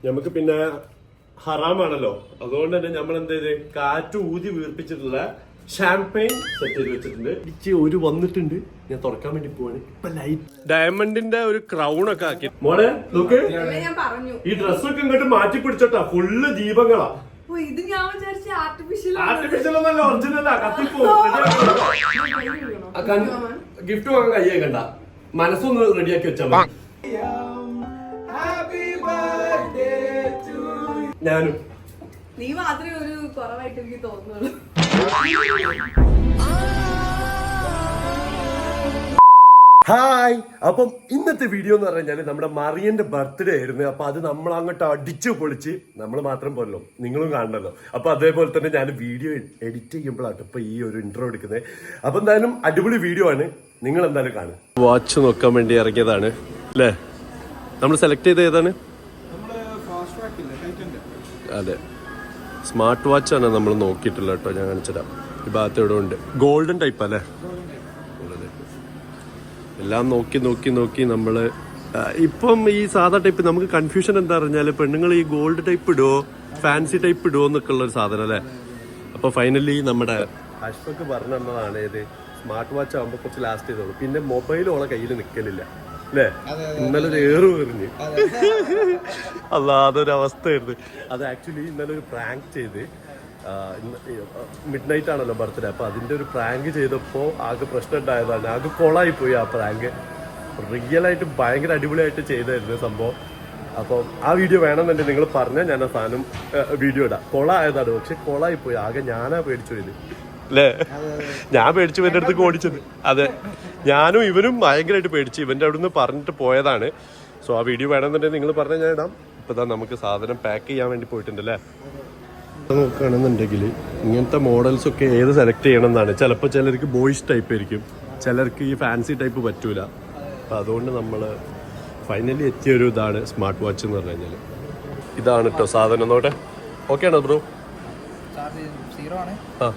നമുക്ക് പിന്നെ ഹറാമാണല്ലോ, അതുകൊണ്ട് തന്നെ നമ്മൾ എന്ത് ചെയ്ത് കാറ്റ് ഊതി വീർപ്പിച്ചിട്ടുള്ള ഷാംപെയിൻ സെറ്റ് ചെയ്ത് വെച്ചിട്ടുണ്ട്. ഒരു വന്നിട്ടുണ്ട്, ഞാൻ തുറക്കാൻ വേണ്ടി പോവാണ്. ഇപ്പൊ ലൈറ്റ് ഡയമണ്ടിന്റെ ഒരു ക്രൗൺ ഒക്കെ ആക്കി. മോളെ നോക്ക്, ഈ ഡ്രസ്സൊക്കെ ഇങ്ങോട്ട് മാറ്റി പിടിച്ചോട്ടാ, ഫുള്ള് ദീപങ്ങളാ. ആർട്ടിഫിഷ്യൽ ഒന്നല്ല, ഒറിജിനലാ. കത്തിപ്പോ ഗിഫ്റ്റ് വാങ്ങാൻ കയ്യേ കണ്ട, മനസ്സൊന്ന് റെഡിയാക്കി വെച്ചാ മതി. ഞാനും നീ മാത്രമേ ഒരു കുറവായിട്ട് എനിക്ക് തോന്നുള്ളൂ. ഹായ്, അപ്പം ഇന്നത്തെ വീഡിയോ എന്ന് പറഞ്ഞാല് നമ്മുടെ മറിയന്റെ ബർത്ത്ഡേ ആയിരുന്നു. അപ്പൊ അത് നമ്മൾ അങ്ങോട്ട് അടിച്ചു പൊളിച്ച്, നമ്മൾ മാത്രം പോലല്ലോ, നിങ്ങളും കാണണല്ലോ. അപ്പൊ അതേപോലെ തന്നെ ഞാൻ വീഡിയോ എഡിറ്റ് ചെയ്യുമ്പോഴാണ് ഇപ്പൊ ഈ ഒരു ഇൻട്രോ എടുക്കുന്നത്. അപ്പൊ എന്തായാലും അടിപൊളി വീഡിയോ ആണ്, നിങ്ങൾ എന്തായാലും കാണും. വാച്ച് നോക്കാൻ വേണ്ടി ഇറങ്ങിയതാണ് അല്ലേ? നമ്മൾ സെലക്ട് ചെയ്ത് ഏതാണ്? അതെ, സ്മാർട്ട് വാച്ച് ആണ് നമ്മൾ നോക്കിയിട്ടില്ല കേട്ടോ. ഞാൻ കാണിച്ചിടാം. ഈ ഭാഗത്ത് ഇവിടെ ഉണ്ട്. ഗോൾഡൻ ടൈപ്പ് അല്ലേ? എല്ലാം നോക്കി നമ്മള് ഇപ്പം ഈ സാധാ ടൈപ്പ് നമുക്ക് കൺഫ്യൂഷൻ എന്താ പറഞ്ഞാല്, പെണ്ണുങ്ങൾ ഈ ഗോൾഡ് ടൈപ്പ് ഇടുവോ ഫാൻസി ടൈപ്പ് ഇടുവോ എന്നൊക്കെ ഉള്ള ഒരു സാധനം അല്ലേ. അപ്പൊ ഫൈനലി നമ്മുടെ അഷ്ഫക്ക് പറഞ്ഞു തന്നതാണ് ഏത് സ്മാർട്ട് വാച്ച് ആകുമ്പോൾ കുറച്ച് ലാസ്റ്റ് ചെയ്തോളൂ. പിന്നെ മൊബൈൽ ഓളെ കയ്യിൽ നിൽക്കലില്ല അല്ലേ? ഇന്നലെ ഒരു ഏറ് എറിഞ്ഞ് അല്ല, അതൊരു അവസ്ഥയായിരുന്നു. അത് ആക്ച്വലി ഇന്നലെ ഒരു പ്രാങ്ക് ചെയ്ത്, മിഡ് നൈറ്റ് ആണല്ലോ ബർത്ത്ഡേ. അപ്പൊ അതിന്റെ ഒരു പ്രാങ്ക് ചെയ്തപ്പോ ആകെ പ്രശ്നം ഉണ്ടായതാണ്. ആകെ കൊളായി പോയി ആ പ്രാങ്ക്. റിയലായിട്ട് ഭയങ്കര അടിപൊളിയായിട്ട് ചെയ്തായിരുന്നു സംഭവം. അപ്പം ആ വീഡിയോ വേണമെന്നുണ്ടെങ്കിൽ നിങ്ങൾ പറഞ്ഞാൽ ഞാൻ ആ സാധനം വീഡിയോ ഇടാം. കൊളായതാണ്, പക്ഷെ കൊളായി പോയി. ആകെ ഞാനാ പേടിച്ചു പോയത് അല്ലേ? ഞാൻ പേടിച്ചു ഇവന്റെ അടുത്ത് ഓടിച്ചത്. അതെ, ഞാനും ഇവനും ഭയങ്കരമായിട്ട് പേടിച്ചു. ഇവന്റെ അവിടെ നിന്ന് പറഞ്ഞിട്ട് പോയതാണ്. സോ ആ വീഡിയോ വേണമെന്നുണ്ടെങ്കിൽ നിങ്ങൾ പറഞ്ഞാൽ ഞാൻ ഇടാം. ഇപ്പൊ നമുക്ക് സാധനം പാക്ക് ചെയ്യാൻ വേണ്ടി പോയിട്ടുണ്ടല്ലേ. നോക്കുകയാണെന്നുണ്ടെങ്കിൽ ഇങ്ങനത്തെ മോഡൽസ് ഒക്കെ ഏത് സെലക്ട് ചെയ്യണം എന്നാണ്. ചിലപ്പോൾ ചിലർക്ക് ബോയ്സ് ടൈപ്പ് ആയിരിക്കും, ചിലർക്ക് ഈ ഫാൻസി ടൈപ്പ് പറ്റൂല. അപ്പം അതുകൊണ്ട് നമ്മൾ ഫൈനലി എത്തിയൊരു ഇതാണ് സ്മാർട്ട് വാച്ച് എന്ന് പറഞ്ഞു കഴിഞ്ഞാൽ. ഇതാണ് കേട്ടോ സാധനം. നോട്ടെ, ഓക്കെ ആണോ ബ്രോ? ആ,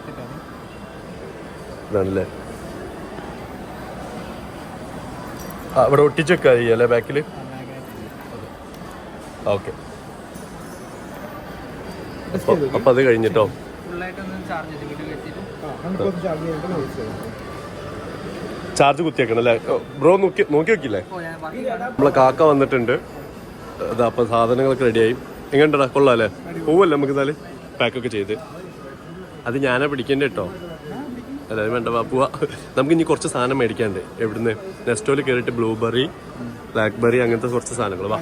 ഇതാണല്ലേ. ആ, ഇവിടെ ഒട്ടിച്ചൊക്കെ അല്ലേ ബാക്കിൽ? ഓക്കെ, അപ്പൊ അത് കഴിഞ്ഞിട്ടോ ചാർജ് കുത്തിയേക്കണം അല്ലേ ബ്രോ? നോക്കി വെക്കില്ലേ? നമ്മളെ കാക്ക വന്നിട്ടുണ്ട്. അതാ, അപ്പൊ സാധനങ്ങളൊക്കെ റെഡിയായി. എങ്ങനെയുണ്ടാ? കൊള്ളാം അല്ലേ? പോവല്ലേ നമുക്ക് എന്നാല് പാക്കൊക്കെ ചെയ്ത്. അത് ഞാനാ പിടിക്കേണ്ട കേട്ടോ. അതായത് വേണ്ട, പോവാ. നമുക്ക് ഇനി കുറച്ച് സാധനം മേടിക്കാണ്ട്. എവിടുന്ന്? നെസ്റ്റോയിൽ കയറിയിട്ട് ബ്ലൂബെറി, ബ്ലാക്ക്ബെറി, അങ്ങനത്തെ കുറച്ച് സാധനങ്ങൾ. വാ,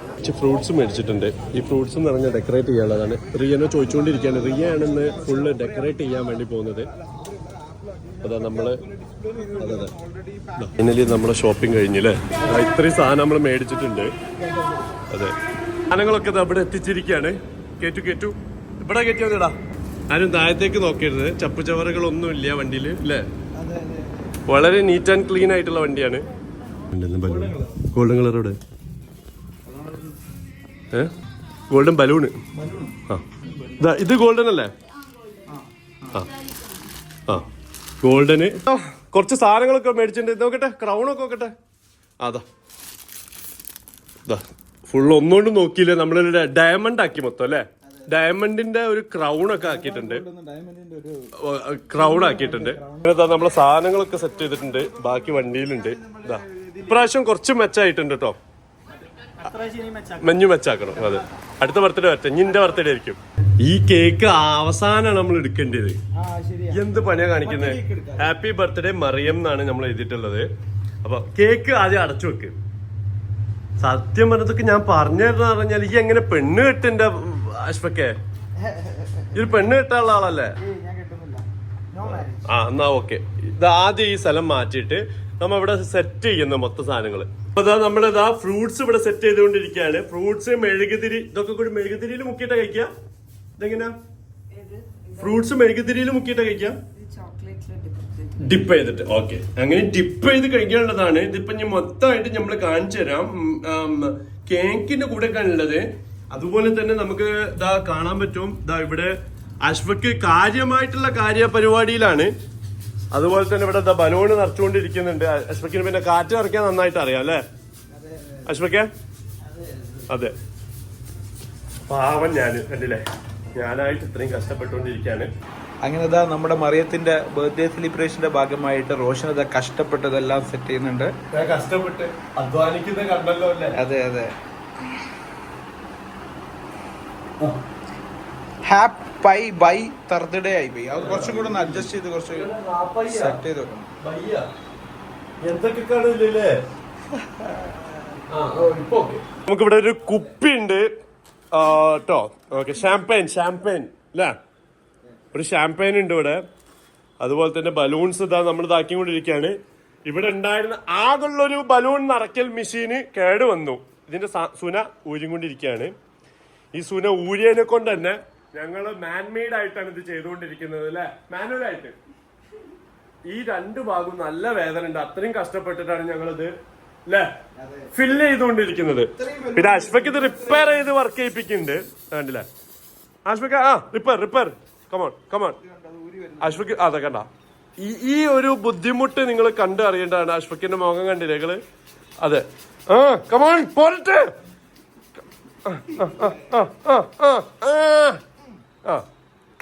കുറച്ച് ഫ്രൂട്ട്സ് മേടിച്ചിട്ടുണ്ട്. ഈ ഫ്രൂട്ട്സ് എന്ന് പറഞ്ഞാൽ ഡെക്കറേറ്റ് ചെയ്യാനുള്ളതാണ്. റിയനെ ചോദിച്ചുകൊണ്ടിരിക്കുകയാണ്. റിയ ആണെന്ന് ഫുള്ള് ഡെക്കറേറ്റ് ചെയ്യാൻ വേണ്ടി പോകുന്നത്. അതാ നമ്മള് അതെ ഫൈനലി നമ്മളെ ഷോപ്പിംഗ് കഴിഞ്ഞില്ലേ. ഇത്രയും സാധനം നമ്മൾ മേടിച്ചിട്ടുണ്ട്. അതെ, സാധനങ്ങളൊക്കെ ഇവിടെ എത്തിച്ചിരിക്കുകയാണ്. കേറ്റു ഇവിടെ കയറ്റി വന്നിടാ. ആരും താഴത്തേക്ക് നോക്കരുത്. ചപ്പുചവറുകളൊന്നുമില്ല വണ്ടിയിൽ അല്ലേ. വളരെ നീറ്റ് ആൻഡ് ക്ലീൻ ആയിട്ടുള്ള വണ്ടിയാണ്. ഗോൾഡൻ കളർ ഇവിടെ, ഗോൾഡൻ ബലൂണ്. ആ, ഇത് ഗോൾഡൻ അല്ലേ? ആ ഗോൾഡന് കുറച്ച് സാധനങ്ങളൊക്കെ മേടിച്ചിട്ടുണ്ട്. നോക്കട്ടെ, ക്രൗണൊക്കെ നോക്കട്ടെ. അതാ ഫുള്ള് ഒന്നുകൊണ്ടും നോക്കിയില്ലേ. നമ്മളൊരു ഡയമണ്ട് ആക്കി മൊത്തം അല്ലേ. ഡയമണ്ടിന്റെ ഒരു ക്രൗൺ ഒക്കെ ആക്കിയിട്ടുണ്ട്. ക്രൗൺ ആക്കിയിട്ടുണ്ട്. നമ്മളെ സാധനങ്ങളൊക്കെ സെറ്റ് ചെയ്തിട്ടുണ്ട്. ബാക്കി വണ്ടിയിലുണ്ട്. ഇതാ ഇപ്രാവശ്യം കുറച്ച് മെച്ചായിട്ടുണ്ട് കേട്ടോ. മെഞ്ഞു മെച്ചാക്കണം. അതെ, അടുത്ത ബർത്ത്ഡേ വരട്ടെ. ഇന്റെ ബർത്ത്ഡേ ആയിരിക്കും. ഈ കേക്ക് അവസാനമാണ് നമ്മൾ എടുക്കേണ്ടത്. എന്ത് പണിയാ കാണിക്കുന്നത്? ഹാപ്പി ബർത്ത്ഡേ മറിയം എന്നാണ് നമ്മൾ എഴുതിയിട്ടുള്ളത്. അപ്പൊ കേക്ക് ആദ്യം അടച്ചു വെക്ക്. സത്യം പറഞ്ഞതൊക്കെ ഞാൻ പറഞ്ഞു തരുന്ന പറഞ്ഞാൽ ഈ എങ്ങനെ പെണ്ണ് കെട്ടിന്റെ അഷ്ഫക്കെ? ഇത് പെണ്ണ് കെട്ടാനുള്ള ആളല്ലേ? ആ, എന്നാ ഓക്കെ. ഇത് ആദ്യം ഈ സ്ഥലം മാറ്റിയിട്ട് നമ്മ ഇവിടെ സെറ്റ് ചെയ്യുന്ന മൊത്തം സാധനങ്ങള്. അപ്പൊ ഇതാ നമ്മളിതാ ഫ്രൂട്ട്സ് ഇവിടെ സെറ്റ് ചെയ്തുകൊണ്ടിരിക്കുകയാണ്. ഫ്രൂട്ട്സ്, മെഴുകുതിരി, ഇതൊക്കെ കൂടി മെഴുകുതിരിയിൽ മുക്കിയിട്ടാ കഴിക്കുക. ഇതെങ്ങനെയാ? ഫ്രൂട്ട്സ് മെഴുകുതിരിയിൽ മുക്കിയിട്ടാ കഴിക്കുക, ഡിപ്പ് ചെയ്തിട്ട്. ഓക്കെ, അങ്ങനെ ഡിപ്പ് ചെയ്ത് കഴിക്കാനുള്ളതാണ്. ഇതിപ്പോ ഞാൻ മൊത്തമായിട്ട് നമ്മൾ കാണിച്ചു തരാം. കേക്കിന്റെ കൂടെ ഉള്ളത്. അതുപോലെ തന്നെ നമുക്ക് ഇതാ കാണാൻ പറ്റും. ഇതാ ഇവിടെ അഷ്ഫക്ക് കാര്യമായിട്ടുള്ള പരിപാടിയിലാണ്. അതുപോലെ തന്നെ ഇവിടെ ബലൂണ് നിറച്ചുകൊണ്ടിരിക്കുന്നുണ്ട്. അഷ്ഫക്കിന് പിന്നെ കാറ്റ് നിറയ്ക്കാൻ നന്നായിട്ട് അറിയാം അല്ലേ അശ്വക്കെ അതെ പാവം ഞാൻ കണ്ടില്ലേ, ഞാനായിട്ട് ഇത്രയും കഷ്ടപ്പെട്ടുകൊണ്ടിരിക്കുകയാണ്. അങ്ങനെ ഇതാ നമ്മുടെ മറിയത്തിന്റെ ബർത്ത്ഡേ സെലിബ്രേഷന്റെ ഭാഗമായിട്ട് റോഷൻ ഇതാ കഷ്ടപ്പെട്ടതെല്ലാം സെറ്റ് ചെയ്യുന്നുണ്ട്. ഞാൻ കഷ്ടപ്പെട്ട് അധ്വാനിക്കുന്ന കണ്ടല്ലോ അല്ലേ? അതെ അതെ. ഹാപ്പി ബൈ ബർത്ത്ഡേ ആയി പോയി. അത് കുറച്ചും കൂടെ ഒന്ന് അഡ്ജസ്റ്റ് ചെയ്ത് കുറച്ച് സെറ്റ് ചെയ്ത് വെക്കണം. എന്തൊക്കെ നമുക്കിവിടെ ഒരു കുപ്പി ഉണ്ട് കേട്ടോ. ഓക്കെ, ഷാംപെയിൻ അല്ലേ, ഒരു ഷാംപെയിൻ ഉണ്ട് ഇവിടെ. അതുപോലെ തന്നെ ബലൂൺസ് ഇതാ നമ്മൾ ഇതാക്കിക്കൊണ്ടിരിക്കുകയാണ്. ഇവിടെ ഉണ്ടായിരുന്ന ആകുള്ളൊരു ബലൂൺ നിറയ്ക്കൽ മെഷീന് കേട് വന്നു. ഇതിന്റെ സുന ഊരിക്കൊണ്ടിരിക്കുകയാണ്. ഈ സുന ഊരിയതിനെ കൊണ്ട് തന്നെ ഞങ്ങൾ മാൻമെയ്ഡ് ആയിട്ടാണ് ഇത് ചെയ്തുകൊണ്ടിരിക്കുന്നത് അല്ലെ, മാനുവൽ ആയിട്ട്. ഈ രണ്ട് ഭാഗവും നല്ല വേദന ഉണ്ട്. അത്രയും കഷ്ടപ്പെട്ടിട്ടാണ് ഞങ്ങളിത് അല്ലെ ഫില്ല് ചെയ്തുകൊണ്ടിരിക്കുന്നത്. പിന്നെ അശ്വക്ക് ഇത് റിപ്പയർ ചെയ്ത് വർക്ക് ചെയ്യിപ്പിക്കുന്നുണ്ട്, കണ്ടില്ലേ അശ്വക്ക്? Repair come on അശ്വക്ക്. അതെ കണ്ട, ഈ ഒരു ബുദ്ധിമുട്ട് നിങ്ങൾ കണ്ട് അറിയേണ്ടതാണ്. അശ്വക്കിന്റെ മുഖം കണ്ടില്ലേ നിങ്ങള്? അതെ, കമോൺ പോരട്ടെ.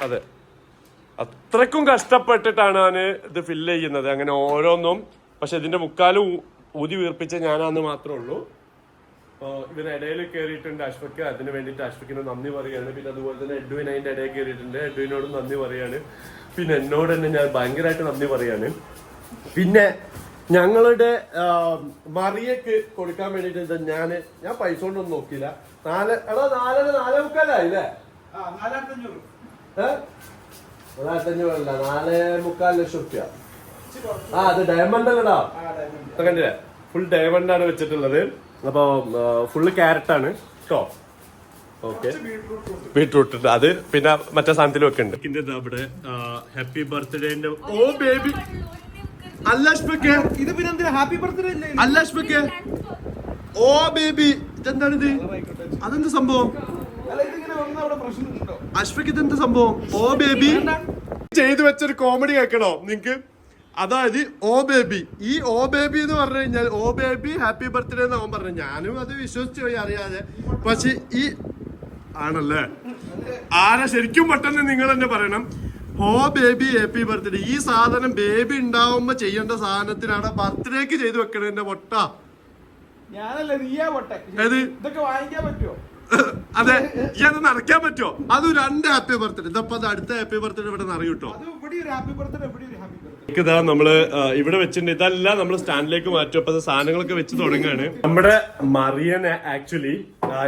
അതെ, അത്രക്കും കഷ്ടപ്പെട്ടിട്ടാണ് ഞാൻ ഇത് ഫില്ല് ചെയ്യുന്നത്, അങ്ങനെ ഓരോന്നും. പക്ഷെ ഇതിന്റെ മുക്കാലും ഊതി വീർപ്പിച്ച ഞാനാന്ന് മാത്രമേ ഉള്ളൂ. ഇതിനിടയിൽ കയറിയിട്ടുണ്ട് അശ്വക്ക്. അതിന് വേണ്ടിയിട്ട് അശ്വക്കിന് നന്ദി പറയാണ്. പിന്നെ അതുപോലെ തന്നെ എഡ്വിൻ അതിന്റെ ഇടയിൽ കയറിയിട്ടുണ്ട്. എഡ്വിനോടും നന്ദി പറയാണ്. പിന്നെ എന്നോട് തന്നെ ഞാൻ ഭയങ്കരമായിട്ട് നന്ദി പറയാണ്. പിന്നെ ഞങ്ങളുടെ മറിയക്ക് കൊടുക്കാൻ വേണ്ടിട്ട് ഞാൻ പൈസ കൊണ്ടൊന്നും നോക്കിയില്ല. 4:45 4,500 4.25 ലക്ഷം റുപ്യ. അത് ഡയമണ്ട് അല്ലടാ, കണ്ടില്ലേ? ഫുൾ ഡയമണ്ട് ആണ് വെച്ചിട്ടുള്ളത്. അപ്പൊ ഫുള്ള് ക്യാരറ്റ് ആണ് കേട്ടോ. ഓക്കെ, ബീട്രൂട്ട് ഉണ്ട്. അത് പിന്നെ മറ്റേ സാധനത്തിൽ വെക്കുന്നുണ്ട്. അവിടെ ഹാപ്പി ബർത്ത്ഡേന്റെ ഓ ബേബി അല്ലഷ്പക്ക്. ഇത് പിന്നെ എന്തിനാ ഹാപ്പി ബർത്ത്ഡേ അല്ലഷ്പക്ക്? ഓ ബേബി, ഇതെന്താണിത്? അതെന്ത് സംഭവം അശ്വക്ക്? ഇതെന്ത് സംഭവം? ഓ ബേബി ചെയ്തു വെച്ചൊരു കോമഡി കേൾക്കണോ നിങ്ങക്ക്? അതായത് ഓ ബേബി, ഈ ഓ ബേബി എന്ന് പറഞ്ഞു കഴിഞ്ഞാൽ ഓ ബേബി ഹാപ്പി ബർത്ത്ഡേ എന്ന് അവൻ പറഞ്ഞു. ഞാനും അത് വിശ്വസിച്ചു പോയി അറിയാതെ. പക്ഷെ ഈ ആണല്ലേ, ആരാ ശരിക്കും പെട്ടെന്ന് നിങ്ങൾ തന്നെ പറയണം. ഓ ബേബി ഹാപ്പി ബർത്ത്ഡേ. ഈ സാധനം ബേബി ഉണ്ടാവുമ്പോ ചെയ്യേണ്ട സാധനത്തിനാണ് ബർത്ത്ഡേക്ക് ചെയ്ത് വെക്കണതിന്റെ പൊട്ട. ഞാനല്ലേ നീയാ പൊട്ട. ഇതൊക്കെ വാങ്ങിക്കാൻ പറ്റുമോ? അതെ, ഇത് നടക്കാൻ പറ്റുമോ? അത് 2 ഹാപ്പി ബർത്ത്ഡേ. ഇതപ്പോ അത് അടുത്ത ഹാപ്പി ബർത്ത്ഡേ ഇവിടെ നിറയൂട്ടോ. ഇതാ നമ്മള് ഇവിടെ വെച്ചിട്ടുണ്ട്. ഇതല്ല നമ്മൾ സ്റ്റാൻഡിലേക്ക് മാറ്റും. അപ്പൊ സാധനങ്ങളൊക്കെ വെച്ച് തുടങ്ങാണ്. നമ്മുടെ മറിയനെ ആക്ച്വലി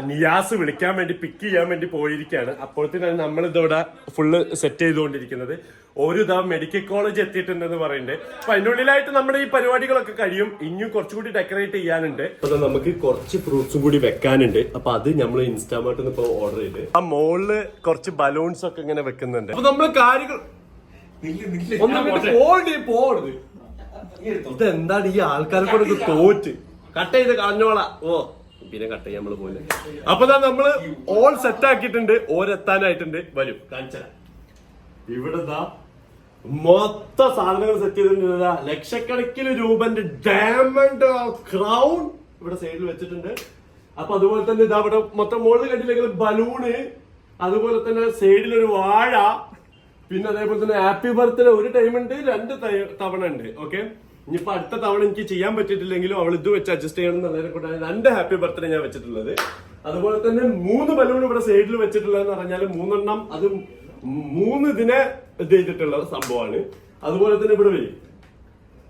നിയാസ് വിളിക്കാൻ വേണ്ടി പിക്ക് ചെയ്യാൻ വേണ്ടി പോയിരിക്കുകയാണ്. അപ്പോഴത്തേക്കാണ് നമ്മൾ ഇതവിടെ ഫുള്ള് സെറ്റ് ചെയ്തുകൊണ്ടിരിക്കുന്നത്. ഒരു ഇതാ മെഡിക്കൽ കോളേജ് എത്തിയിട്ടുണ്ടെന്ന് പറയുന്നുണ്ട്. അപ്പൊ അതിനുള്ളിലായിട്ട് നമ്മുടെ ഈ പരിപാടികളൊക്കെ കഴിയും. ഇനിയും കുറച്ചുകൂടി ഡെക്കറേറ്റ് ചെയ്യാനുണ്ട്. അപ്പൊ നമുക്ക് കുറച്ച് ഫ്രൂട്ട്സും കൂടി വെക്കാനുണ്ട്. അപ്പൊ അത് നമ്മൾ ഇൻസ്റ്റാമാർട്ടിൽ നിന്ന് ഇപ്പൊ ഓർഡർ ചെയ്ത് ആ മോളില് കുറച്ച് ബലൂൺസ് ഒക്കെ ഇങ്ങനെ വെക്കുന്നുണ്ട്. അപ്പൊ നമ്മള് കാര്യങ്ങൾ ഇതെന്താണ് ഈ ആൾക്കാരെ കൂടെ തോറ്റ് കട്ട് ചെയ്ത് കളഞ്ഞോളാ. ഓ പിന്നെ കട്ട് ചെയ്യാൻ നമ്മള് പോലെ. അപ്പൊ നമ്മള് ഓൾ സെറ്റ് ആക്കിയിട്ടുണ്ട്. ഓരെത്താനായിട്ടുണ്ട്. വരും കാണിച്ചാ. ഇവിടെ മൊത്തം സാധനങ്ങൾ സെറ്റ് ചെയ്തിട്ടുണ്ട്. ലക്ഷക്കണക്കിന് രൂപന്റെ ഡയമണ്ട് ക്രൗൺ ഇവിടെ സൈഡിൽ വെച്ചിട്ടുണ്ട്. അപ്പൊ അതുപോലെ തന്നെ ഇതാ ഇവിടെ മൊത്തം മുകളിൽ കണ്ടില്ലെങ്കിൽ ബലൂണ്, അതുപോലെ തന്നെ സൈഡിലൊരു വാഴ, പിന്നെ അതേപോലെ തന്നെ ഹാപ്പി ബർത്ത്ഡേ ഒരു ടൈം ഉണ്ട്, 2 തവണ ഉണ്ട്. ഓക്കെ, ഇനിയിപ്പോ അടുത്ത തവണ എനിക്ക് ചെയ്യാൻ പറ്റിയിട്ടില്ലെങ്കിലും അവൾ ഇത് വെച്ച് അഡ്ജസ്റ്റ് ചെയ്യണം എന്നുള്ളതിനെ കൊണ്ടാണ് 2 ഹാപ്പി ബർത്ത്ഡേ ഞാൻ വെച്ചിട്ടുള്ളത്. അതുപോലെ തന്നെ 3 ബലൂൺ ഇവിടെ സൈഡിൽ വെച്ചിട്ടുള്ളതെന്ന് പറഞ്ഞാൽ 3 എണ്ണം, അത് 3 ഇതിനെ ഇത് ചെയ്തിട്ടുള്ള സംഭവമാണ്. അതുപോലെ തന്നെ ഇവിടെ വരും.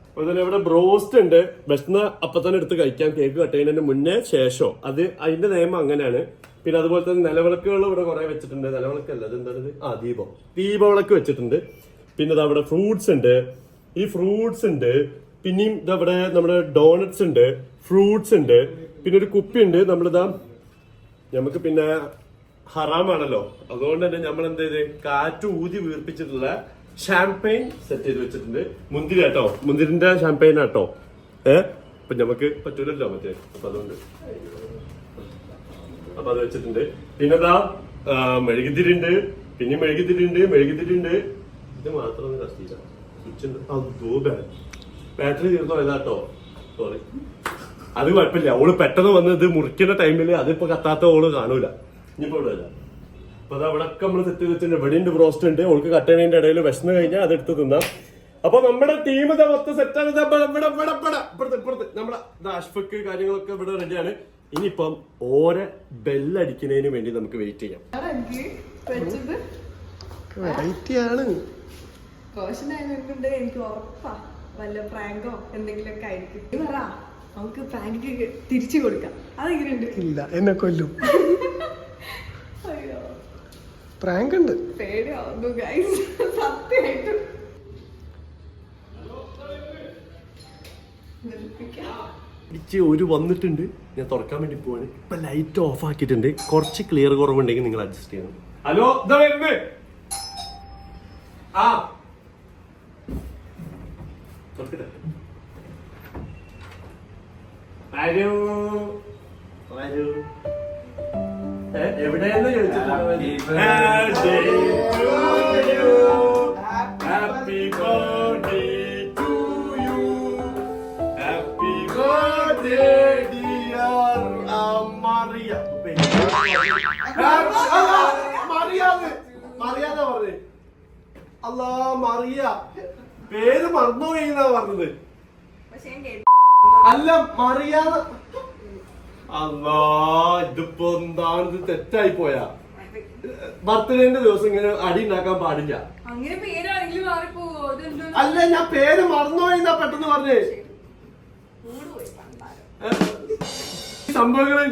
അതുപോലെ തന്നെ ഇവിടെ ബ്രോസ്റ്റ് ഉണ്ട്. ഭക്ഷണ അപ്പൊ തന്നെ എടുത്ത് കഴിക്കാം, കേക്ക് കട്ട് ചെയ്യുന്നതിന് മുന്നേ ശേഷോ. അത് അതിന്റെ നിയമം അങ്ങനെയാണ്. പിന്നെ അതുപോലെ തന്നെ നിലവിളക്കുകൾ ഇവിടെ കുറെ വെച്ചിട്ടുണ്ട്. നിലവിളക്കല്ല, അത് എന്താണ്? ദീപവിളക്ക് വെച്ചിട്ടുണ്ട്. പിന്നെ അവിടെ ഫ്രൂട്ട്സ് ഉണ്ട്. ഈ ഫ്രൂട്ട്സ് ഉണ്ട്. പിന്നെയും ഇതവിടെ നമ്മുടെ ഡോണറ്റ്സ് ഉണ്ട്, ഫ്രൂട്ട്സ് ഉണ്ട്. പിന്നെ ഒരു കുപ്പി ഉണ്ട്. നമ്മളിതാ നമുക്ക് പിന്നെ ഹറാമാണല്ലോ, അതുകൊണ്ട് തന്നെ നമ്മൾ എന്ത് ചെയ്ത് കാറ്റ് ഊതി വീർപ്പിച്ചിട്ടുള്ള ഷാംപെയിൻ സെറ്റ് ചെയ്ത് വെച്ചിട്ടുണ്ട്. മുന്തിരി കേട്ടോ, മുന്തിരിന്റെ ഷാംപെയിൻ ആട്ടോ. അപ്പൊ നമുക്ക് പറ്റൂലല്ലോ മറ്റേ. അപ്പൊ അതുകൊണ്ട് അപ്പൊ അത് വെച്ചിട്ടുണ്ട്. പിന്നെതാ മെഴുകുതിരി ഉണ്ട്. പിന്നെ മെഴുകുതിരി ഉണ്ട്. ഇത് മാത്രം കത്തിയില്ല. സ്വിച്ച് ഉണ്ട്. ബാറ്ററി തീർന്നോ? ഏതാട്ടോ, സോറി. അത് കുഴപ്പമില്ല. ഓള് പെട്ടെന്ന് വന്ന് ഇത് മുറിക്കുന്ന ടൈമില് അതിപ്പോ കത്താത്ത ഓള് കാണൂല. ഇനിയിപ്പോ ഇവിടെ അല്ല. അപ്പൊ അത് അവിടെ ഒക്കെ നമ്മള് സെറ്റ് വെച്ചിട്ടുണ്ട്. ഇവിടെ ഉണ്ട് ബ്രോസ്റ്റ് ഉണ്ട്. ഓൾക്ക് കട്ടണേന്റെ ഇടയിൽ വിശന്ന് കഴിഞ്ഞാൽ അതെടുത്ത് തിന്നാം. അപ്പൊ നമ്മുടെ ടീം മൊത്തം സെറ്റാണ്. ഇപ്പുറത്ത് നമ്മളെ അഷ്ഫക്ക് കാര്യങ്ങളൊക്കെ ഇവിടെ റെഡിയാണ്. ഇനിയിപ്പം ഓരോ ബെല്ലടിക്കുന്നതിന് വേണ്ടി നമുക്ക് വെയിറ്റ് ചെയ്യാം. വെറൈറ്റി ആണ്. എനിക്ക് ഉറപ്പാ വല്ല പ്രാങ്കോ എന്തെങ്കിലുമൊക്കെ ആയിരിക്കും. പറ നമുക്ക് പ്രാങ്ക് തിരിച്ചു കൊടുക്കാം. അതെങ്ങനെയുണ്ട്? ഇല്ല, എന്നെ കൊല്ലും. അയ്യോ പ്രാങ്ക് ഉണ്ട്. പേടിയാവുന്നു ഗൈസ്, സത്യമായിട്ടും. ഒരു വന്നിട്ടുണ്ട്. ഞാൻ തുറക്കാൻ വേണ്ടി പോവാണ്. ഇപ്പൊ ലൈറ്റ് ഓഫ് ആക്കിയിട്ടുണ്ട്. കുറച്ച് ക്ലിയർ കുറവുണ്ടെങ്കിൽ നിങ്ങൾ അഡ്ജസ്റ്റ് ചെയ്യണം. ഹലോ, ഇതാ വരുന്നത്. ആ എവിടെയെന്ന് ചോദിച്ചിട്ടുണ്ട്. Happy birthday to you, happy birthday dear Mariya. മറിയാന്നാ പറഞ്ഞത്. അല്ലാ, മറിയ പേര് മറന്നു കഴിയുന്നാ പറഞ്ഞത്. അല്ല, മറിയാന്ന്. അല്ലാ, ഇതിപ്പോ എന്താണ്? ഇത് തെറ്റായി പോയാ. ബർത്ത്ഡേന്റെ ദിവസം ഇങ്ങനെ അടി ഉണ്ടാക്കാൻ പാടില്ല. അല്ല, ഞാൻ പേര് മറന്നു കഴിയുന്നാ പെട്ടെന്ന് പറഞ്ഞേ. സംഭവങ്ങള്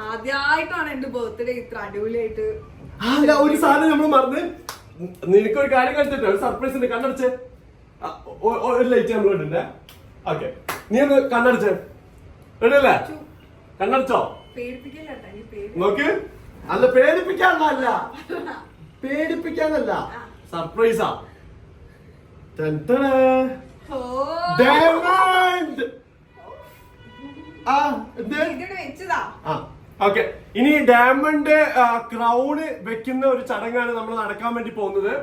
ആദ്യമായിട്ടാണ് എന്റെ ബർത്ത്ഡേ ഇത്ര അടിപൊളിയായിട്ട്. അല്ല, ഒരു സാധനം നമ്മൾ മറന്ന്. നിനക്കൊരു കാര്യം കളിച്ചിട്ട് ഒരു സർപ്രൈസ് ഉണ്ട്. കണ്ണടച്ച് ഒരു ലൈറ്റ് നമ്മൾ ഇടണ്ടേ. ഓക്കെ, നീ ഒന്ന് കണ്ണടച്ച് റെഡിയല്ലേ? കണ്ണടച്ചോ? നോക്ക്. അല്ല, പേടിപ്പിക്കാനല്ല, പേടിപ്പിക്കാനല്ല, സർപ്രൈസാ. ഓക്കെ, ഇനി ഡയമണ്ട് ക്രൗണ് വെക്കുന്ന ഒരു ചടങ്ങാണ് നമ്മൾ നടക്കാൻ വേണ്ടി പോകുന്നത്.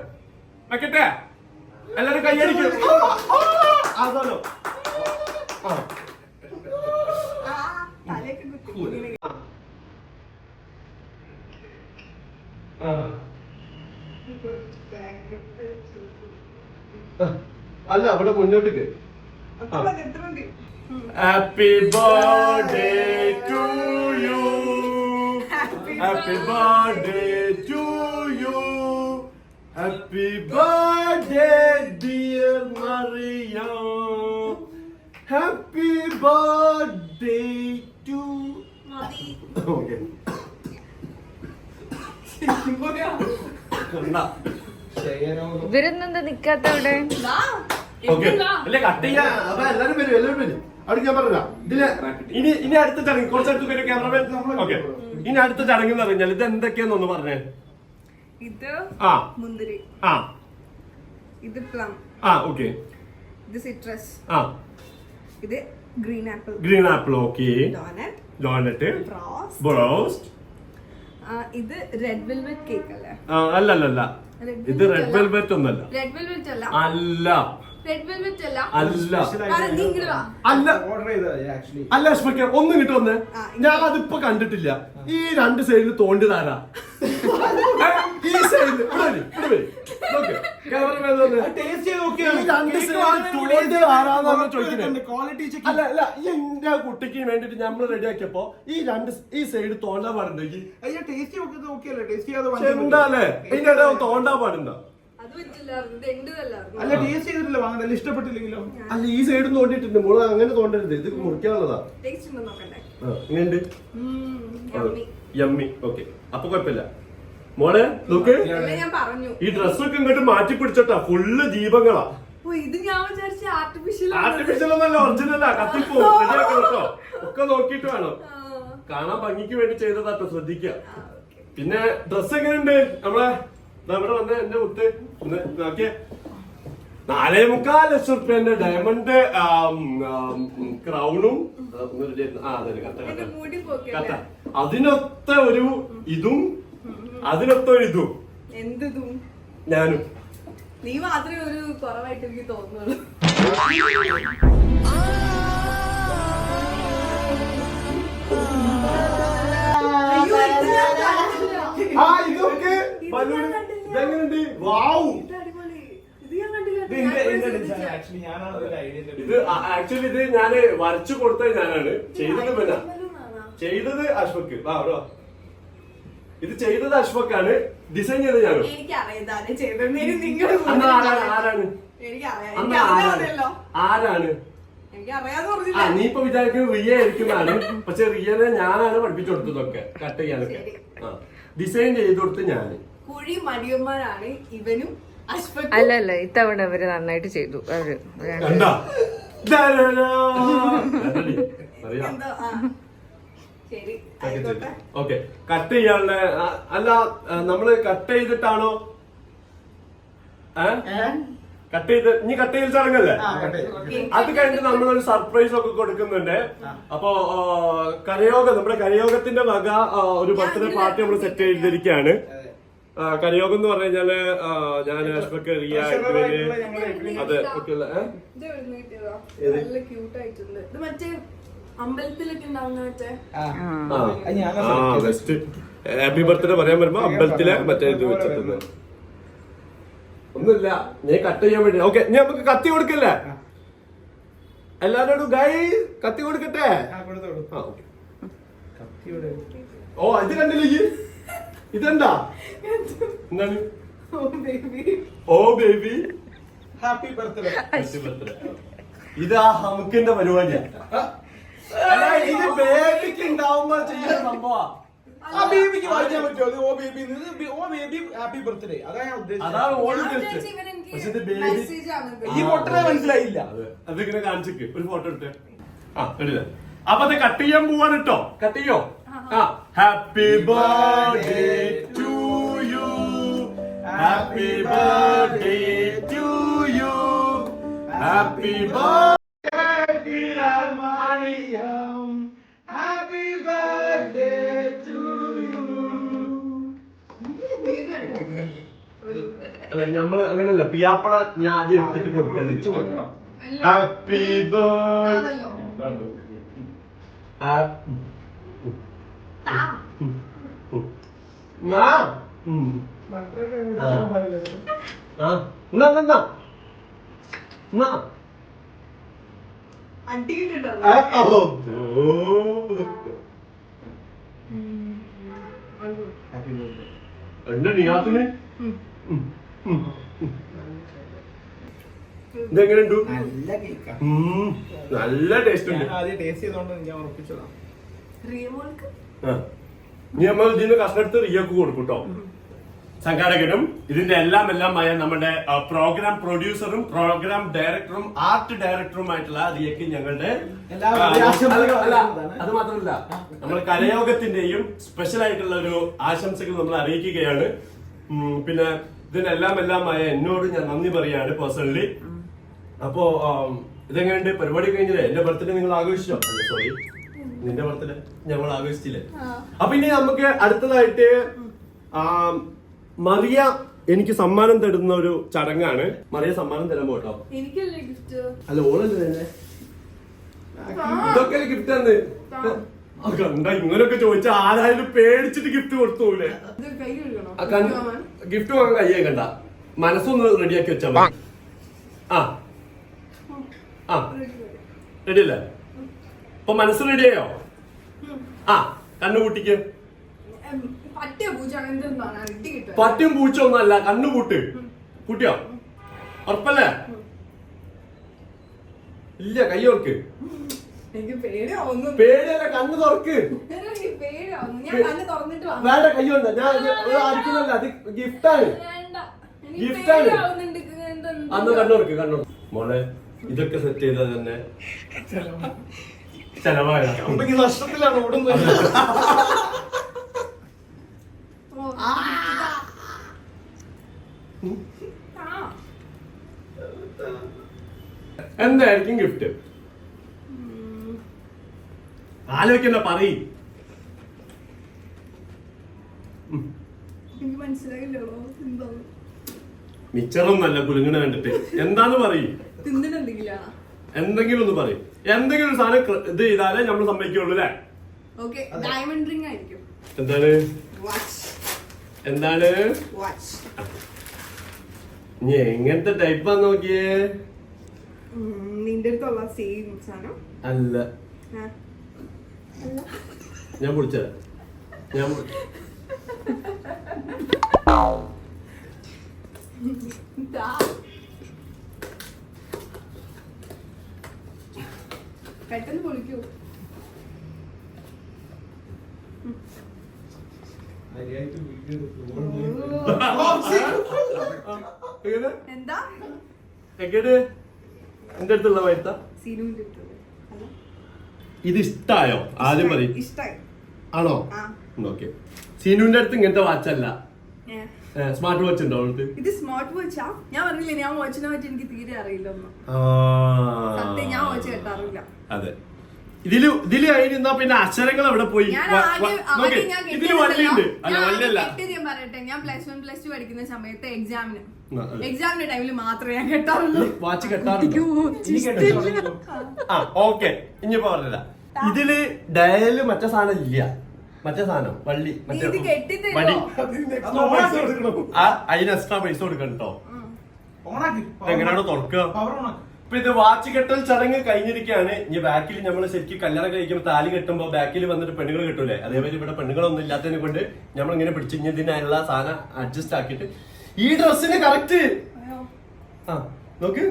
വെക്കട്ടെ? എല്ലാരും കൈയടിക്കും. അതല്ലോ. അല്ല, അവിടെ മുന്നോട്ടേക്ക്. Happy birthday to you, happy birthday to you, happy birthday dear Maria, happy birthday to. Okay, ഇവരൊന്നും നിക്കാത്തവിടെ. കട്ട് ചെയ്യാ. അപ്പൊ എല്ലാരും വരും, എല്ലാവരും വരും. അവിടെ ഞാൻ പറഞ്ഞ ഇതില് ഇനി അടുത്ത ചടങ്ങ് കുറച്ചടുത്ത് വരും ക്യാമറമാൻ. ഓക്കെ, ഇനി അടുത്ത ചടങ്ങ് എന്ന് പറഞ്ഞാൽ ഇത് എന്തൊക്കെയാന്നൊന്ന് പറഞ്ഞേ. ഇത് ആ മുന്തിരി, ആ ഇത് പ്ലം, ആ ഓക്കെ, ഇത് സിട്രസ്, ആ ഇത് green apple, green apple, okay, doughnut, broast, ഇത് റെഡ് വെൽവെറ്റ് കേക്ക് അല്ലേ? അല്ല, ഇത് റെഡ് വെൽവെറ്റ് ഒന്നല്ല. റെഡ് വെൽവെറ്റ് അല്ല, അല്ല, റെഡ് വെൽവെറ്റ് അല്ല, അല്ല അഷ്മക്ക, ഒന്നും കിട്ടുമെന്ന് ഞാൻ അതിപ്പോ കണ്ടിട്ടില്ല. ഈ രണ്ട് സൈഡിൽ തോണ്ടിതാരാ? ഈ സൈഡിൽ അല്ല, എന്റെ കുട്ടിക്ക് വേണ്ടിട്ട് നമ്മൾ റെഡിയാക്കിയപ്പോ ഈ സൈഡ് തോണ്ടാൻ പാടുണ്ടെങ്കിൽ എന്താല്ലേ ഇതിന്റെ തോണ്ടാൻ പാടുണ്ടോ? അല്ല, ടേസ്റ്റ് ചെയ്തിട്ടില്ല, വാങ്ങാൻ ഇഷ്ടപ്പെട്ടില്ലെങ്കിലോ? അല്ല, ഈ സൈഡ് തോണ്ടിട്ടുണ്ട് മോള്, അങ്ങനെ തോണ്ടരുത്, ഇത് മുറിക്കാനുള്ളതാ. ഇങ്ങനെയുണ്ട്, യമ്മി. ഓക്കെ, അപ്പൊ കുഴപ്പമില്ല മോളെ. നോക്ക്, ഈ ഡ്രസ്സൊക്കെ ഇങ്ങോട്ട് മാറ്റി പിടിച്ചോട്ടാ, ഫുള്ള് ദീപങ്ങളാ. ആർട്ടിഫിഷ്യൽ ഒന്നല്ല, ഒറിജിനലാ. കത്തിപ്പോ കേട്ടോ, ഒക്കെ നോക്കിട്ട് വേണം. കാണാൻ ഭംഗിക്ക് വേണ്ടി ചെയ്തതാട്ടോ, ശ്രദ്ധിക്കുക. പിന്നെ ഡ്രസ് എങ്ങനെയുണ്ട് നമ്മളെ? ഇവിടെ വന്ന് എന്റെ മുത്ത് നോക്കിയേ, 4.25 ലക്ഷം റുപ്യന്റെ ഡയമണ്ട് ക്രൗണും കത്ത, അതിനൊത്ത ഒരു ഇതും അതിനൊത്ത ഒരു ഇതും. എന്തും ഞാനും. നീ മാത്രമേ ഒരു കുറവായിട്ട് എനിക്ക് തോന്നുള്ളൂ. ഇതെങ്ങനെയുണ്ട്? വാവ്. ഇത് ഞാൻ കണ്ടില്ല. ഇത് ആക്ച്വലി ഇത് ഞാന് വരച്ചു കൊടുത്തത് ഞാനാണ്. ചെയ്തത് പിന്നെ ചെയ്തത് അശ്വക്ക്. വാ ബ്രോ. ഇത് ചെയ്തത് അശ്വക്കാണ്, ഡിസൈൻ ചെയ്തത് ഞാനും. എനിക്കറിയാം ചെയ്തെന്ന്. നിങ്ങൾ ആരാണ്? ആരാണ്? എനിക്കറിയാന്ന് നീ ഇപ്പൊ വിചാരിക്കുന്നത് റിയ ആയിരിക്കുന്നതാണ്. പക്ഷെ റിയനെ ഞാനാണ് പഠിപ്പിച്ചു കൊടുത്തതൊക്കെ കട്ട് ചെയ്യാനൊക്കെ. ഡിസൈൻ ചെയ്ത് കൊടുത്ത് ഞാന്. കുഴി മടിയന്മാരാണ് ഇവനും അശ്വക്കും. അല്ല ഇത്തവണ അവര് നന്നായിട്ട് ചെയ്തു. അവര് കണ്ടാ എന്തോ ശരി ആയിക്കോട്ടെ. ഓക്കെ. കട്ട് ചെയ്യാനുള്ള അല്ല, നമ്മള് കട്ട് ചെയ്തിട്ടാണോ? കട്ട് ചെയ്ത് ഇനി കട്ട് ചെയ്ത് ചടങ്ങല്ലേ? അത് കഴിഞ്ഞിട്ട് നമ്മളൊരു സർപ്രൈസ് ഒക്കെ കൊടുക്കുന്നുണ്ട്. അപ്പൊ കരയോഗം, നമ്മുടെ കരയോഗത്തിന്റെ വക ഒരു ബർത്ത്ഡേ പാർട്ടി നമ്മൾ സെറ്റ് ചെയ്തിരിക്കുകയാണ്. കരയോഗം എന്ന് പറഞ്ഞു കഴിഞ്ഞാല് ഞാൻ അശ്വക്ക്, റിയ, അതെ ഒക്കെയുള്ള നല്ല ക്യൂട്ട് ആയിട്ടുണ്ട്. ഇത് മറ്റേ അമ്പലത്തിലൊക്കെ ഉണ്ടാവുന്ന മറ്റേ ബെസ്റ്റ് ഹാപ്പി ബർത്ത്ഡേ പറയാൻ വരുമ്പോ അമ്പലത്തിലെ മറ്റേ ഇത് വെച്ചിട്ടുണ്ട്. ഒന്നുമില്ല, നീ കട്ട് ചെയ്യാൻ വേണ്ടി. ഓക്കെ, നീ നമുക്ക് കത്തി കൊടുക്കല്ലേ? എല്ലാരോടും ഗൈ കത്തി കൊടുക്കട്ടെ. ഓ ഇത് കണ്ടില്ലേ? ഇതെന്താ? എന്താണ്? ഓ ബേബി ഹാപ്പി ബർത്ത്ഡേ. ഇതാ ഹമുക്കിന്റെ പരിപാടിയാ. ഇത് ബേബിക്ക് ഉണ്ടാവുമ്പോ ചെയ്യുന്ന സംഭവ. ആ ബേബിക്ക് വായിക്കാൻ പറ്റുമോ? ഓ ബേബി, ഓ ബേബി ഹാപ്പി ബർത്ത്ഡേ. അതാണ് ഞാൻ ഉദ്ദേശിച്ചത്. അതാണ് ഓൾ ഉദ്ദേശിച്ചത്. പക്ഷെ ഇത് ബേബി ഈ പൊട്ടനെ മനസ്സിലായില്ല. അതിങ്ങനെ കാണിച്ചിക്ക് ഒരു ഫോട്ടോ എടുത്തേ. എടുത്ത. അപ്പൊ അത് കട്ട് ചെയ്യാൻ പോവാണ് കേട്ടോ. കട്ട് ചെയ്യോ? Happy birthday to you, happy birthday to you, happy birthday Mariam, happy birthday to you. അല്ല നമ്മള് അങ്ങനല്ല, പിയാപ്പള ഞാൻ ആദ്യം എടുത്തിട്ട് കൊടുക്കണം. Happy birthday. ഇതെങ്ങനെയുണ്ട്? നല്ല ടേസ്റ്റ് ഉണ്ട്. ഇനി നമ്മൾ ഇതിന് കഷ്ണെടുത്ത് റിയക്ക് കൊടുക്കും കേട്ടോ. സംഘാടകനും ഇതിന്റെ എല്ലാമായ നമ്മുടെ പ്രോഗ്രാം പ്രൊഡ്യൂസറും പ്രോഗ്രാം ഡയറക്ടറും ആർട്ട് ഡയറക്ടറുമായിട്ടുള്ള റിയക്ക് ഞങ്ങളുടെ അത് മാത്രമല്ല നമ്മൾ കലയോഗത്തിന്റെയും സ്പെഷ്യൽ ആയിട്ടുള്ള ഒരു ആശംസകൾ നമ്മൾ അറിയിക്കുകയാണ്. പിന്നെ ഇതിനെല്ലാമായ എന്നോട് ഞാൻ നന്ദി പറയാണ് പേഴ്സണലി. അപ്പോ ഇതെങ്ങനെയുണ്ട്? പരിപാടി കഴിഞ്ഞില്ലേ? എന്റെ ബർത്ത്ഡേ നിങ്ങൾ ആഘോഷിച്ചോ? സോറി, നിന്റെ ബർത്ത്ഡേ ഞങ്ങൾ ആഘോഷിച്ചില്ലേ? അപ്പൊ ഇനി നമുക്ക് അടുത്തതായിട്ട് മറിയ എനിക്ക് സമ്മാനം തരുന്ന ഒരു ചടങ്ങാണ്. മറിയ സമ്മാനം തരാൻ പോട്ടോ. എനിക്കല്ലേ ഗിഫ്റ്റ്? അല്ല, ഓളല്ലേ തന്നെ. ഇതൊക്കെ ഗിഫ്റ്റ് ആണ്. കണ്ട ഇങ്ങനൊക്കെ ചോദിച്ചാൽ ആരായാലും പേടിച്ചിട്ട് ഗിഫ്റ്റ് കൊടുത്തോലെ. ഗിഫ്റ്റ് വാങ്ങാൻ കയ്യേ കണ്ട, മനസ്സൊന്ന് റെഡിയാക്കി വെച്ചാ മതി. റെഡി അല്ലേ? അപ്പൊ മനസ്സ് റെഡിയായോ? കണ്ണുകൂട്ടിക്ക്. പറ്റും പൂച്ച ഒന്നല്ല, കണ്ണുകൂട്ട്. കൂട്ടിയോ? ഉറപ്പല്ലേ? ഇല്ല, കയ്യോർക്ക്. പേടിയല്ല, കണ്ണ് തുറക്ക്. വേണ്ട, കയ്യോണ്ട. ഞാൻ അടിക്കുന്നല്ല, അത് ഗിഫ്റ്റാണ്. ഗിഫ്റ്റാണ്. അന്ന് കണ്ണുറക്ക്. മോളെ ഇതൊക്കെ സെറ്റ് ചെയ്തത് തന്നെ ചെലവായ നഷ്ടത്തിലാണ് ഓടുന്നത്. എന്തായിരിക്കും ഗിഫ്റ്റ്? ആലോചിക്കണ്ട, പറയും. മിച്ചറൊന്നല്ല കുലുങ്ങണ കണ്ടിട്ട്. എന്താന്ന് പറയും? എന്തെങ്കിലും ഒന്ന് പറയും. എന്തെങ്കിലും ഒരു സാധനം ഇത് ചെയ്താലേ നമ്മൾ സമ്മതിക്കുള്ളൂ അല്ലേ? ഡയമണ്ട് റിംഗ് ആയിരിക്കും. എന്താണ്? എന്താണ് വാച്ച്. ഇനി എങ്ങനത്തെ ടൈപ്പാ നോക്കിയേ? നിന്റെ അടുത്തുള്ള സെയിം സാധനം അല്ല, ആ. ഞാൻ പൊളിച്ചത് ഞാൻ ഇതാ. പെട്ടെന്ന് പൊളിക്കൂ. എന്താ എങ്ങട് എന്റെ അടുത്തുള്ള വരുത്ത സീനുവിന്റെ അടുത്തുള്ള. അല്ല, ഇത് ഇഷ്ടായോ? ആദ്യം പറയും. ഇഷ്ടായി. ആണോ? ആ. ഓക്കെ. സീനുവിന്റെ അടുത്ത് ഇങ്ങനത്തെ വാച്ചല്ല, ഏ. സ്മാർട്ട് വാച്ച് ഉണ്ടോ അവൾക്ക്? ഇത് സ്മാർട്ട് വാച്ചാ? ഞാൻ പറഞ്ഞില്ലേ ഞാൻ വാച്ചിനെ പറ്റി എനിക്ക് തീരെ അറിയില്ല ഒന്നും. സത്യം, ഞാൻ വാച്ച് കേട്ടാറില്ല. അതെ. ഇതില് ആയിരുന്നാ പിന്നെ അക്ഷരങ്ങൾ അവിടെ പോയി. ഞാൻ ഇതില് വള്ളിയുണ്ട്. അല്ല, വള്ളിയല്ല. ഞാൻ പറയട്ടെ, ഞാൻ +1+2 പഠിക്കുന്ന സമയത്ത് എക്സാമിന്റെ ടൈമിൽ മാത്രമേ ഞാൻ കേട്ടാറുള്ളൂ. വാച്ച് കെട്ടാറുണ്ടോ? ആ, ഓക്കെ. ഇനിയിപ്പോ പറഞ്ഞില്ല, ഇതില് ഡയല് മറ്റേ സാധനം ഇല്ല. മറ്റേ സാധനം വള്ളി, മറ്റേ ഇത് കെട്ടിത്തരുമോ? വടി. അതിന് എക്സ്ട്രാ പൈസ കൊടുക്കണം കേട്ടോ. എങ്ങനെയാണോ തുറക്കുക? ഇപ്പൊ ഇത് വാച്ച് കെട്ടൽ ചടങ്ങ് കഴിഞ്ഞിരിക്കുകയാണ്. ഇനി ബാക്കിൽ നമ്മൾ ശരിക്കും കല്യാണം കഴിക്കുമ്പോൾ താലി കെട്ടുമ്പോ ബാക്കിൽ വന്നിട്ട് പെണ്ണുങ്ങൾ കിട്ടൂലേ, അതേപോലെ ഇവിടെ പെണ്ണുങ്ങളൊന്നും ഇല്ലാത്തതിനെ കൊണ്ട് നമ്മൾ ഇങ്ങനെ പിടിച്ച് ഇതിനുള്ള സാധനം അഡ്ജസ്റ്റ് ആക്കിയിട്ട് ഈ ഡ്രസ്സിന് കറക്റ്റ്. ആ നോക്ക്,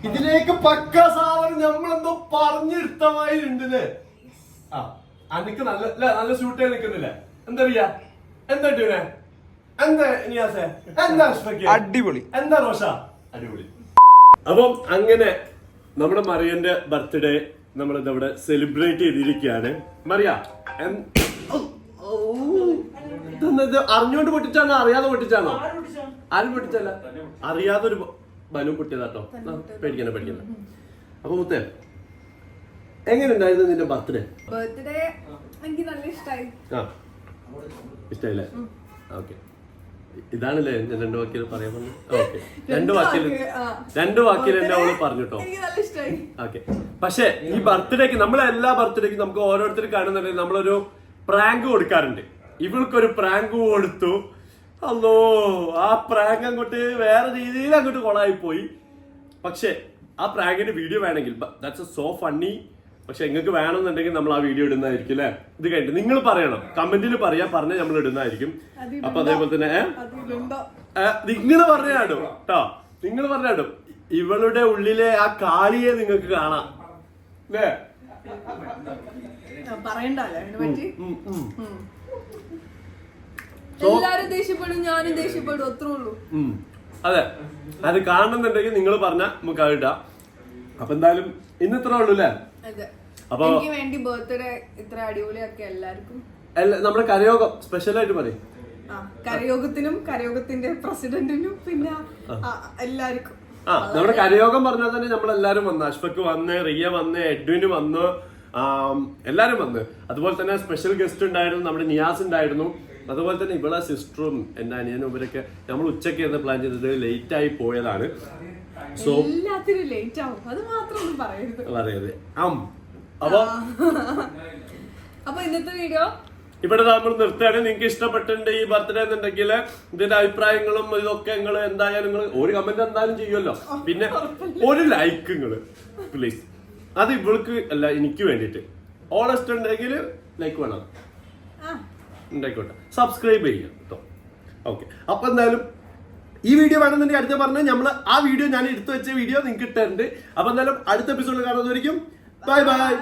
ഇതിലേക്ക് പക്ക സാധനം നമ്മളെന്തോ പറഞ്ഞെടുത്തമായിരുണ്ടല്ലേ. ആ അനക്ക് നല്ല സ്യൂട്ട് ചെയ്ത് നിൽക്കുന്നില്ലേ? എന്താ ചെയ്യാ? എന്താ ഇട്ടൂനെ? എന്താ നിയാസേ? എന്താ അഷ്ഫക്ക്? അടിപൊളി. എന്താ റോഷ? അടിപൊളി. അപ്പം അങ്ങനെ നമ്മുടെ മറിയന്റെ ബർത്ത്ഡേ നമ്മൾ ഇതവിടെ സെലിബ്രേറ്റ് ചെയ്തിരിക്കുകയാണ്. മറിയ ഇത് അറിഞ്ഞുകൊണ്ട് പൊട്ടിച്ചാണോ അറിയാതെ പൊട്ടിച്ചാണോ? ആരും പൊട്ടിച്ചല്ല, അറിയാതൊരു ബലൂൺ പൊട്ടിയതാട്ടോ. പേടിക്കണ്ട. അപ്പൊ മുത്തേ, എങ്ങനെ ഉണ്ടായിരുന്നു നിന്റെ ബർത്ത്ഡേ? എനിക്ക് നല്ല ഇഷ്ടമായി. ആ, ഇഷ്ടായില്ലേ? ഓക്കെ. ഇതാണല്ലേ ഞാൻ 2 വാക്കിൽ പറയാൻ പറഞ്ഞു. ഓക്കെ, 2 വാക്കിൽ എന്നെ അവള് പറഞ്ഞിട്ടോ. ഓക്കെ. പക്ഷെ ഈ ബർത്ത്ഡേക്ക്, നമ്മളെല്ലാ ബർത്ത്ഡേക്കും നമുക്ക് ഓരോരുത്തർ കാണുന്നുണ്ടെങ്കിൽ നമ്മളൊരു പ്രാങ്ക് കൊടുക്കാറുണ്ട്. ഇവൾക്കൊരു പ്രാങ്ക് കൊടുത്തു. അല്ലോ, ആ പ്രാങ്ക് അങ്ങോട്ട് വേറെ രീതിയിൽ അങ്ങോട്ട് കൊളായി പോയി. പക്ഷെ ആ പ്രാങ്കിന്റെ വീഡിയോ വേണമെങ്കിൽ ദാറ്റ്സ് സോ ഫണ്ണി. പക്ഷെ നിങ്ങൾക്ക് വേണമെന്നുണ്ടെങ്കിൽ നമ്മൾ ആ വീഡിയോ ഇടുന്നതായിരിക്കും അല്ലെ? ഇത് കഴിഞ്ഞിട്ട് നിങ്ങൾ പറയണം, കമന്റിൽ പറഞ്ഞാൽ നമ്മൾ ഇടുന്നതായിരിക്കും. അപ്പൊ അതേപോലെ തന്നെ നിങ്ങൾ പറഞ്ഞാടും കേട്ടോ, നിങ്ങൾ പറഞ്ഞാടും. ഇവളുടെ ഉള്ളിലെ ആ കാളിയെ നിങ്ങൾക്ക് കാണാം അല്ലേ? എല്ലാരും ദേഷ്യപ്പെടും, ഞാനും ദേഷ്യപ്പെടും, അത്രേ ഉള്ളൂ. അതെ, അത് കാണുന്നുണ്ടെങ്കിൽ നിങ്ങൾ പറഞ്ഞാൽ നമുക്ക് അത് ഇടാം. അപ്പൊ എന്തായാലും ഇന്ന് ഇത്ര ഉള്ളൂ അല്ലേ? അപ്പൊ എനിക്ക് വേണ്ടി ബർത്ത്ഡേ ഇത്ര അടിപൊളിയാക്കി എല്ലാവർക്കും. നമ്മുടെ കരയോഗം സ്പെഷ്യൽ ആയിട്ട് പറയും. കരയോഗത്തിനും കരയോഗത്തിന്റെ പ്രസിഡന്റിനും പിന്നെ എല്ലാവർക്കും. നമ്മുടെ കരയോഗം പറഞ്ഞാൽ തന്നെ നമ്മളെല്ലാരും വന്നു. അഷ്ഫക്ക് വന്ന്, റിയ വന്ന്, എഡ്വിന് വന്നു, എല്ലാരും വന്ന്. അതുപോലെ തന്നെ സ്പെഷ്യൽ ഗസ്റ്റ് ഉണ്ടായിരുന്നു, നമ്മുടെ നിയാസ് ഉണ്ടായിരുന്നു. അതുപോലെ തന്നെ ഇവിടെ സിസ്റ്ററും എന്റെ അനിയനും ഇവരൊക്കെ നമ്മൾ ഉച്ചയ്ക്ക് എന്ന് പ്ലാൻ ചെയ്തത് ലേറ്റ് ആയി പോയതാണ്. സോ എല്ലാത്തിനും ലേറ്റ് ആവും, അത് മാത്രം ഒന്നും പറയരുത്. അപ്പൊ ഇന്നത്തെ വീഡിയോ ഇവിടെ നമ്മൾ നിർത്തുകയാണ്. നിങ്ങൾക്ക് ഇഷ്ടപ്പെട്ടിട്ടുണ്ട് ഈ ബർത്ത്ഡേ എന്നുണ്ടെങ്കിൽ ഇതിന്റെ അഭിപ്രായങ്ങളും ഇതൊക്കെ നിങ്ങൾ എന്തായാലും നിങ്ങൾ ഒരു കമന്റ് എന്തായാലും ചെയ്യുമല്ലോ. പിന്നെ ഒരു ലൈക്ക് നിങ്ങള് പ്ലീസ്. അത് ഇവൾക്ക് അല്ല, എനിക്ക് വേണ്ടിട്ട്. ഓണസ്റ്റ് ഉണ്ടെങ്കിൽ ലൈക്ക് വേണം, ഉണ്ടായിക്കോട്ടെ. സബ്സ്ക്രൈബ് ചെയ്യാം കേട്ടോ. ഓക്കെ. അപ്പൊ എന്തായാലും ഈ വീഡിയോ വേണമെന്നുണ്ടെങ്കിൽ അടുത്ത പറഞ്ഞാൽ നമ്മൾ ആ വീഡിയോ ഞാൻ എടുത്തു വെച്ച വീഡിയോ നിങ്ങൾക്ക് ഇട്ടുണ്ട്. അപ്പൊ എന്തായാലും അടുത്ത എപ്പിസോഡിൽ കാണുന്നതായിരിക്കും. Bye bye.